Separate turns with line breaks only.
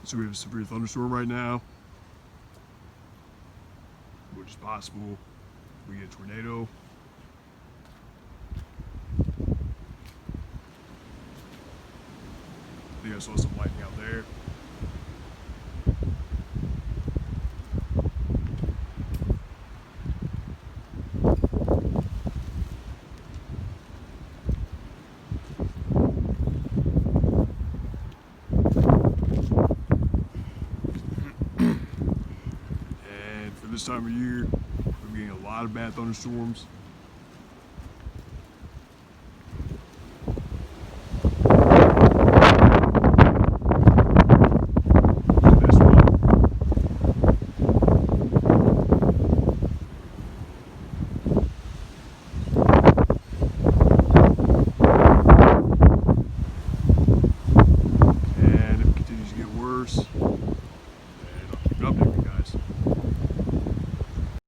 So we have a severe thunderstorm right now, which is possible we get a tornado. I think I saw some lightning out there. And for this time of year, we're getting a lot of bad thunderstorms. This one. And if it continues to get worse,